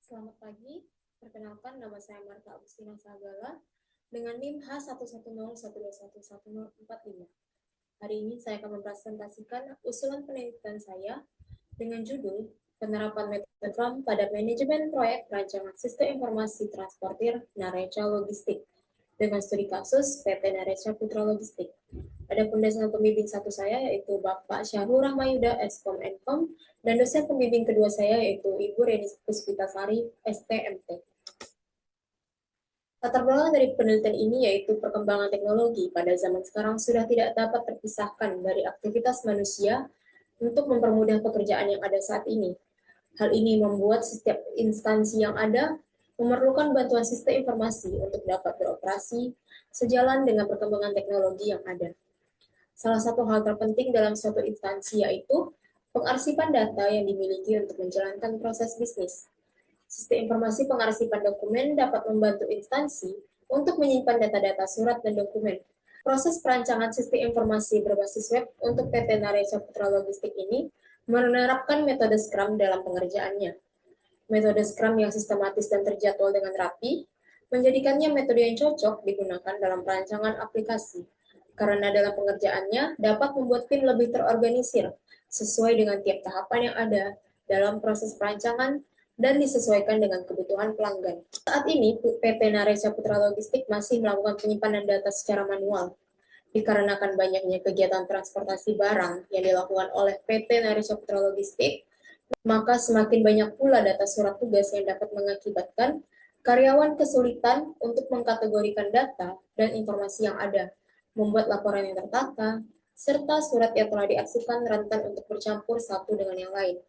Selamat pagi, perkenalkan nama saya Marta Agustina Sagala dengan NIM H11012111045. Hari ini saya akan mempresentasikan usulan penelitian saya dengan judul Penerapan Metode FRAM pada Manajemen Proyek Perancangan Sistem Informasi Transportir Nareca Logistik dengan studi kasus PT Nareca Putra Logistik. Adapun dosen pembimbing satu saya yaitu Bapak Syahrul Rahmayuda, Eskom Enkom, dan dosen pembimbing kedua saya yaitu Ibu Reni Puspitasari, STMT. Latar belakang dari penelitian ini yaitu perkembangan teknologi pada zaman sekarang sudah tidak dapat terpisahkan dari aktivitas manusia untuk mempermudah pekerjaan yang ada saat ini. Hal ini membuat setiap instansi yang ada memerlukan bantuan sistem informasi untuk dapat beroperasi sejalan dengan perkembangan teknologi yang ada. Salah satu hal terpenting dalam suatu instansi yaitu pengarsipan data yang dimiliki untuk menjalankan proses bisnis. Sistem informasi pengarsipan dokumen dapat membantu instansi untuk menyimpan data-data surat dan dokumen. Proses perancangan sistem informasi berbasis web untuk PT Nareca Putra Logistik ini menerapkan metode Scrum dalam pengerjaannya. Metode Scrum yang sistematis dan terjadwal dengan rapi menjadikannya metode yang cocok digunakan dalam perancangan aplikasi karena dalam pengerjaannya dapat membuat tim lebih terorganisir sesuai dengan tiap tahapan yang ada dalam proses perancangan dan disesuaikan dengan kebutuhan pelanggan. Saat ini, PT Nareca Putra Logistik masih melakukan penyimpanan data secara manual. Dikarenakan banyaknya kegiatan transportasi barang yang dilakukan oleh PT Nareca Putra Logistik, maka semakin banyak pula data surat tugas yang dapat mengakibatkan karyawan kesulitan untuk mengkategorikan data dan informasi yang ada, membuat laporan yang tertata, serta surat yang telah diakseskan rentan untuk bercampur satu dengan yang lain.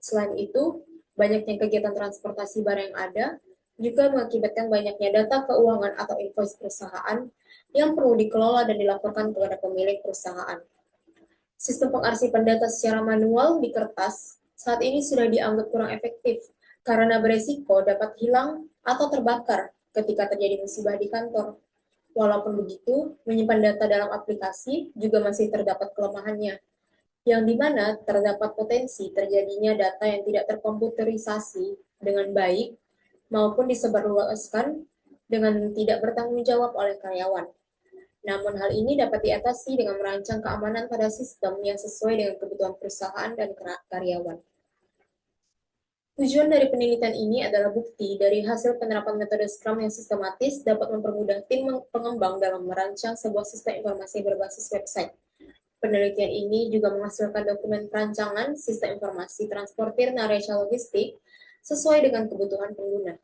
Selain itu, banyaknya kegiatan transportasi barang yang ada juga mengakibatkan banyaknya data keuangan atau invoice perusahaan yang perlu dikelola dan dilaporkan kepada pemilik perusahaan. Sistem pengarsipan data secara manual di kertas saat ini sudah dianggap kurang efektif karena beresiko dapat hilang atau terbakar ketika terjadi musibah di kantor. Walaupun begitu, menyimpan data dalam aplikasi juga masih terdapat kelemahannya, yang dimana terdapat potensi terjadinya data yang tidak terkomputerisasi dengan baik maupun disebarluaskan dengan tidak bertanggung jawab oleh karyawan. Namun hal ini dapat diatasi dengan merancang keamanan pada sistem yang sesuai dengan kebutuhan perusahaan dan karyawan. Tujuan dari penelitian ini adalah bukti dari hasil penerapan metode Scrum yang sistematis dapat mempermudah tim pengembang dalam merancang sebuah sistem informasi berbasis website. Penelitian ini juga menghasilkan dokumen perancangan sistem informasi transportir Nareca Logistik sesuai dengan kebutuhan pengguna.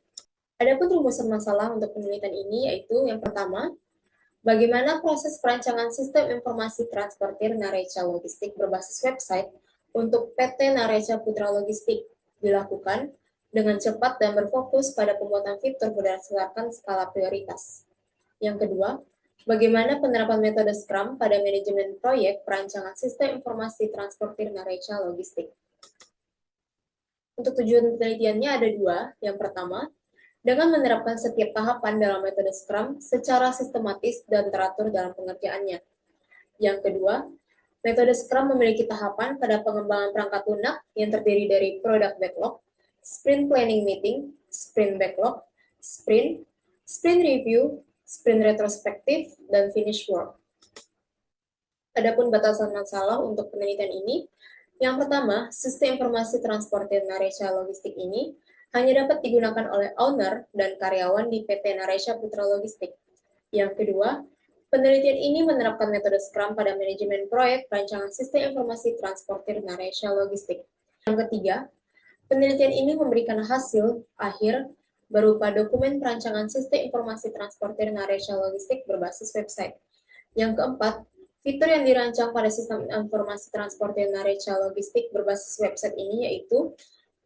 Adapun rumusan masalah untuk penelitian ini yaitu yang pertama, bagaimana proses perancangan sistem informasi transportir Nareca Logistik berbasis website untuk PT Nareca Putra Logistik dilakukan dengan cepat dan berfokus pada pembuatan fitur berdasarkan skala prioritas. Yang kedua, bagaimana penerapan metode Scrum pada manajemen proyek perancangan sistem informasi transportir Nareca Logistik. Untuk tujuan penelitiannya ada dua. Yang pertama, dengan menerapkan setiap tahapan dalam metode Scrum secara sistematis dan teratur dalam pengerjaannya. Yang kedua, metode Scrum memiliki tahapan pada pengembangan perangkat lunak yang terdiri dari product backlog, sprint planning meeting, sprint backlog, sprint review, sprint retrospektif, dan finish work. Adapun batasan masalah untuk penelitian ini, yang pertama, sistem informasi transportir Nareca Logistik ini hanya dapat digunakan oleh owner dan karyawan di PT Nareca Putra Logistik. Yang kedua, penelitian ini menerapkan metode Scrum pada manajemen proyek perancangan sistem informasi transportir Nareca Logistik. Yang ketiga, penelitian ini memberikan hasil akhir berupa dokumen perancangan sistem informasi transportir Nareca Logistik berbasis website. Yang keempat, fitur yang dirancang pada sistem informasi transportir Nareca Logistik berbasis website ini yaitu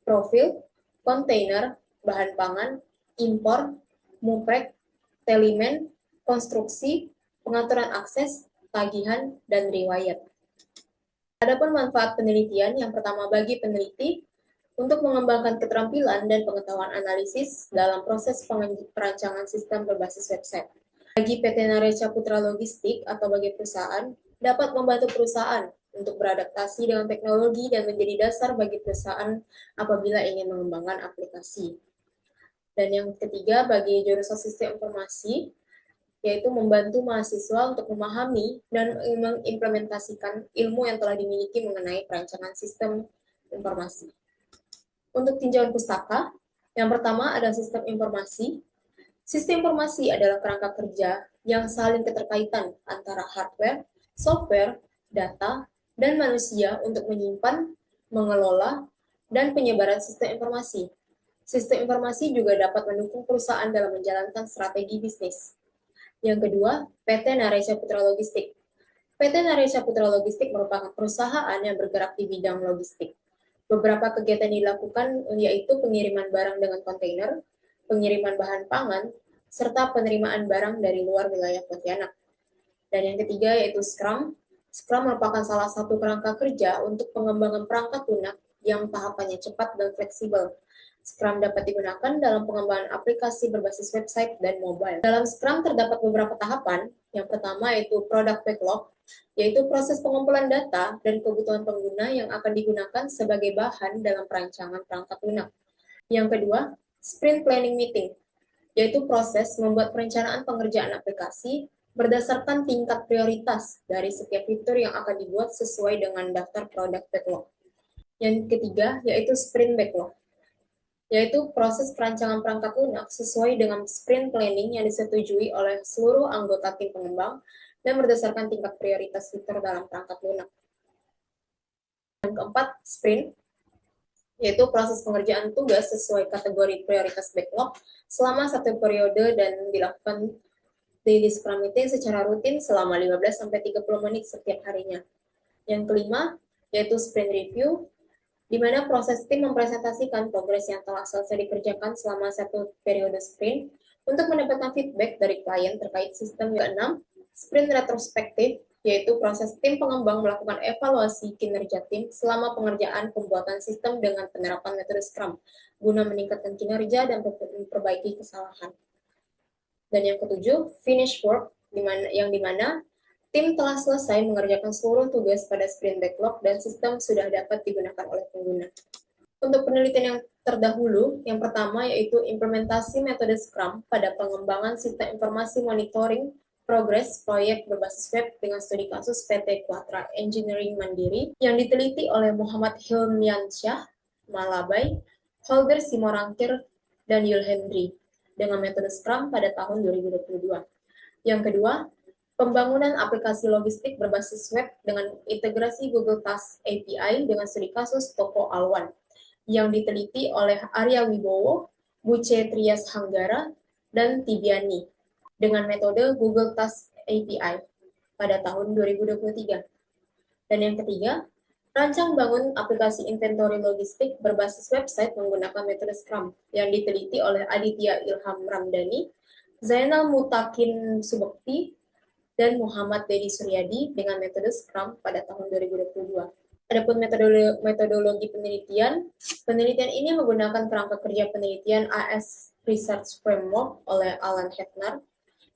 profil, kontainer, bahan pangan, impor, muprek, telimen, konstruksi, pengaturan akses, tagihan, dan riwayat. Adapun manfaat penelitian, yang pertama bagi peneliti, untuk mengembangkan keterampilan dan pengetahuan analisis dalam proses perancangan sistem berbasis website. Bagi PT Nareca Putra Logistik atau bagi perusahaan, dapat membantu perusahaan untuk beradaptasi dengan teknologi dan menjadi dasar bagi perusahaan apabila ingin mengembangkan aplikasi. Dan yang ketiga, bagi jurusan sistem informasi, yaitu membantu mahasiswa untuk memahami dan mengimplementasikan ilmu yang telah dimiliki mengenai perancangan sistem informasi. Untuk tinjauan pustaka, yang pertama adalah sistem informasi. Sistem informasi adalah kerangka kerja yang saling keterkaitan antara hardware, software, data, dan manusia untuk menyimpan, mengelola, dan penyebaran sistem informasi. Sistem informasi juga dapat mendukung perusahaan dalam menjalankan strategi bisnis. Yang kedua, PT Nareca Putra Logistik. PT Nareca Putra Logistik merupakan perusahaan yang bergerak di bidang logistik. Beberapa kegiatan dilakukan yaitu pengiriman barang dengan kontainer, pengiriman bahan pangan, serta penerimaan barang dari luar wilayah Pontianak. Dan yang ketiga yaitu Scrum. Scrum merupakan salah satu kerangka kerja untuk pengembangan perangkat lunak yang tahapannya cepat dan fleksibel. Scrum dapat digunakan dalam pengembangan aplikasi berbasis website dan mobile. Dalam Scrum terdapat beberapa tahapan. Yang pertama yaitu Product Backlog, yaitu proses pengumpulan data dan kebutuhan pengguna yang akan digunakan sebagai bahan dalam perancangan perangkat lunak. Yang kedua, Sprint Planning Meeting, yaitu proses membuat perencanaan pengerjaan aplikasi berdasarkan tingkat prioritas dari setiap fitur yang akan dibuat sesuai dengan daftar product backlog. Yang ketiga, yaitu Sprint Backlog, yaitu proses perancangan perangkat lunak sesuai dengan sprint planning yang disetujui oleh seluruh anggota tim pengembang dan berdasarkan tingkat prioritas fitur dalam perangkat lunak. Yang keempat, sprint, yaitu proses pengerjaan tugas sesuai kategori prioritas backlog selama satu periode dan dilakukan daily scrum meeting secara rutin selama 15-30 menit setiap harinya. Yang kelima, yaitu sprint review, di mana proses tim mempresentasikan progres yang telah selesai dikerjakan selama satu periode sprint untuk mendapatkan feedback dari klien terkait sistem. Yang keenam, sprint retrospektif, yaitu proses tim pengembang melakukan evaluasi kinerja tim selama pengerjaan pembuatan sistem dengan penerapan metode Scrum, guna meningkatkan kinerja dan memperbaiki kesalahan. Dan yang ketujuh, finish work, yang dimana tim telah selesai mengerjakan seluruh tugas pada sprint backlog dan sistem sudah dapat digunakan oleh pengguna. Untuk penelitian yang terdahulu, yang pertama yaitu implementasi metode Scrum pada pengembangan sistem informasi monitoring progres proyek berbasis web dengan studi kasus PT Quatra Engineering Mandiri yang diteliti oleh Muhammad Hilmiansyah, Malabai, Holger Simorangkir, dan Yul Hendry dengan metode Scrum pada tahun 2022. Yang kedua, pembangunan aplikasi logistik berbasis web dengan integrasi Google Task API dengan studi kasus Toko Alwan yang diteliti oleh Arya Wibowo, Buce Trias Hanggara, dan Tibiani dengan metode Google Task API pada tahun 2023. Dan yang ketiga, rancang bangun aplikasi inventory logistik berbasis website menggunakan metode Scrum yang diteliti oleh Aditya Ilham Ramdhani, Zainal Mutakin Subekti, dan Muhammad Dedi Suryadi dengan metode Scrum pada tahun 2022. Adapun metodologi penelitian ini menggunakan kerangka kerja penelitian AS Research Framework oleh Alan Hefner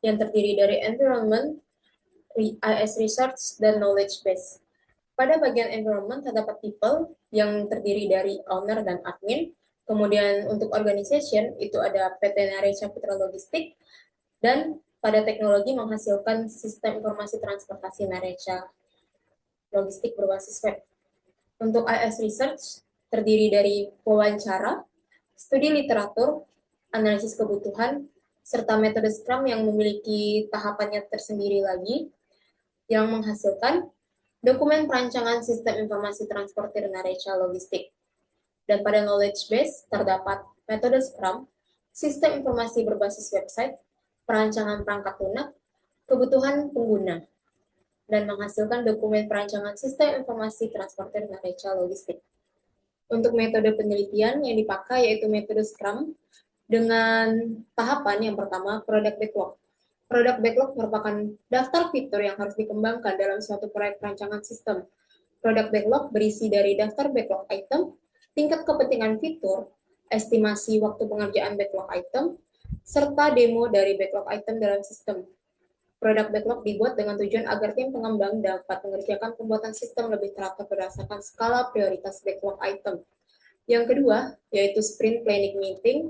yang terdiri dari Environment, AS Research, dan Knowledge Base. Pada bagian environment terdapat people yang terdiri dari owner dan admin. Kemudian untuk organization itu ada PT Nareca Putra Logistik, dan pada teknologi menghasilkan sistem informasi transportasi Nareca Logistik berbasis web. Untuk IS Research terdiri dari wawancara, studi literatur, analisis kebutuhan, serta metode Scrum yang memiliki tahapannya tersendiri lagi, yang menghasilkan dokumen perancangan sistem informasi transportir Nareca Logistik. Dan pada knowledge base terdapat metode Scrum, sistem informasi berbasis website, perancangan perangkat lunak, kebutuhan pengguna, dan menghasilkan dokumen perancangan sistem informasi transporter Nareca Logistik. Untuk metode penelitian yang dipakai yaitu metode Scrum dengan tahapan yang pertama, Product Backlog. Product Backlog merupakan daftar fitur yang harus dikembangkan dalam suatu proyek perancangan sistem. Product Backlog berisi dari daftar backlog item, tingkat kepentingan fitur, estimasi waktu pengerjaan backlog item, serta demo dari backlog item dalam sistem. Product backlog dibuat dengan tujuan agar tim pengembang dapat mengerjakan pembuatan sistem lebih teratur berdasarkan skala prioritas backlog item. Yang kedua, yaitu Sprint Planning Meeting.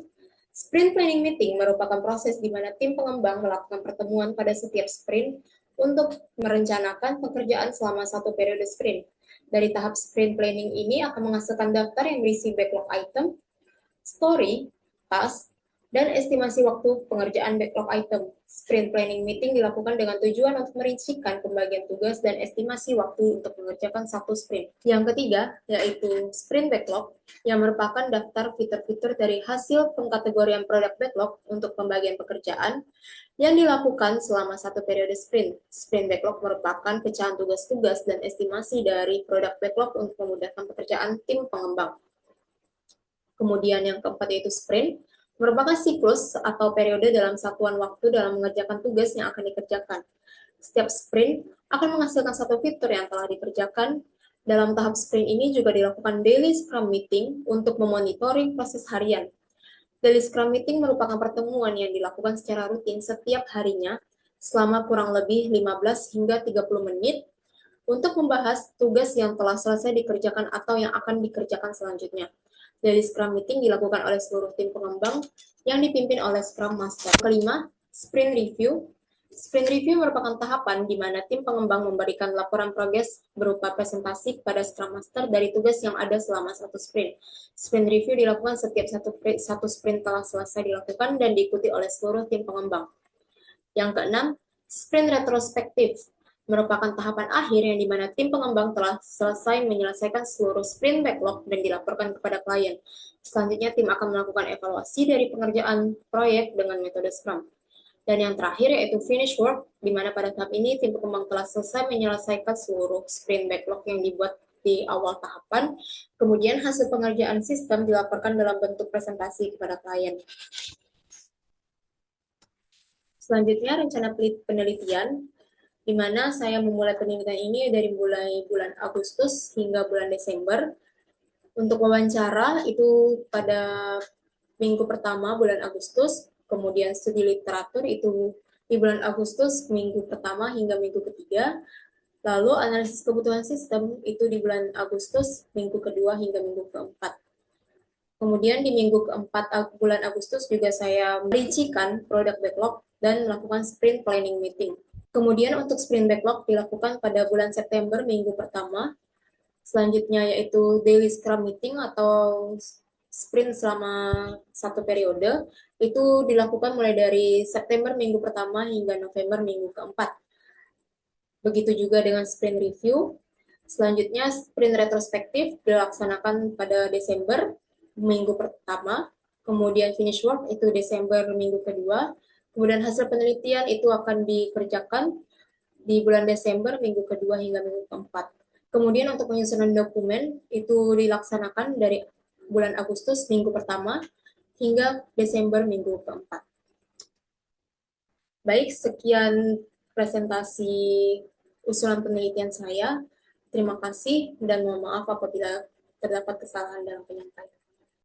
Sprint planning meeting merupakan proses di mana tim pengembang melakukan pertemuan pada setiap sprint untuk merencanakan pekerjaan selama satu periode sprint. Dari tahap sprint planning ini akan menghasilkan daftar yang berisi backlog item, story, task, dan estimasi waktu pengerjaan backlog item. Sprint planning meeting dilakukan dengan tujuan untuk merincikan pembagian tugas dan estimasi waktu untuk mengerjakan satu sprint. Yang ketiga, yaitu sprint backlog, yang merupakan daftar fitur-fitur dari hasil pengkategorian produk backlog untuk pembagian pekerjaan yang dilakukan selama satu periode sprint. Sprint backlog merupakan pecahan tugas-tugas dan estimasi dari produk backlog untuk memudahkan pekerjaan tim pengembang. Kemudian yang keempat yaitu sprint, merupakan siklus atau periode dalam satuan waktu dalam mengerjakan tugas yang akan dikerjakan. Setiap sprint akan menghasilkan satu fitur yang telah dikerjakan. Dalam tahap sprint ini juga dilakukan daily scrum meeting untuk memonitoring proses harian. Daily scrum meeting merupakan pertemuan yang dilakukan secara rutin setiap harinya selama kurang lebih 15 hingga 30 menit untuk membahas tugas yang telah selesai dikerjakan atau yang akan dikerjakan selanjutnya. Daily Scrum Meeting dilakukan oleh seluruh tim pengembang yang dipimpin oleh Scrum Master. Kelima, Sprint Review. Sprint Review merupakan tahapan di mana tim pengembang memberikan laporan progres berupa presentasi kepada Scrum Master dari tugas yang ada selama satu sprint. Sprint Review dilakukan setiap satu sprint telah selesai dilakukan dan diikuti oleh seluruh tim pengembang. Yang keenam, Sprint Retrospektif merupakan tahapan akhir yang dimana tim pengembang telah selesai menyelesaikan seluruh sprint backlog dan dilaporkan kepada klien. Selanjutnya, tim akan melakukan evaluasi dari pengerjaan proyek dengan metode Scrum. Dan yang terakhir yaitu finish work, di mana pada tahap ini tim pengembang telah selesai menyelesaikan seluruh sprint backlog yang dibuat di awal tahapan. Kemudian hasil pengerjaan sistem dilaporkan dalam bentuk presentasi kepada klien. Selanjutnya, rencana penelitian, di mana saya memulai penelitian ini dari mulai bulan Agustus hingga bulan Desember. Untuk wawancara itu pada minggu pertama bulan Agustus, kemudian studi literatur itu di bulan Agustus minggu pertama hingga minggu ketiga, lalu analisis kebutuhan sistem itu di bulan Agustus minggu kedua hingga minggu keempat. Kemudian di minggu keempat bulan Agustus juga saya merincikan produk backlog dan melakukan sprint planning meeting. Kemudian untuk sprint backlog dilakukan pada bulan September minggu pertama. Selanjutnya yaitu daily scrum meeting atau sprint selama satu periode. Itu dilakukan mulai dari September minggu pertama hingga November minggu keempat. Begitu juga dengan sprint review. Selanjutnya sprint retrospektif dilaksanakan pada Desember minggu pertama. Kemudian finish work itu Desember minggu kedua. Kemudian hasil penelitian itu akan dikerjakan di bulan Desember minggu kedua hingga minggu keempat. Kemudian untuk penyusunan dokumen itu dilaksanakan dari bulan Agustus minggu pertama hingga Desember minggu keempat. Baik, sekian presentasi usulan penelitian saya. Terima kasih dan mohon maaf apabila terdapat kesalahan dalam penyampaian.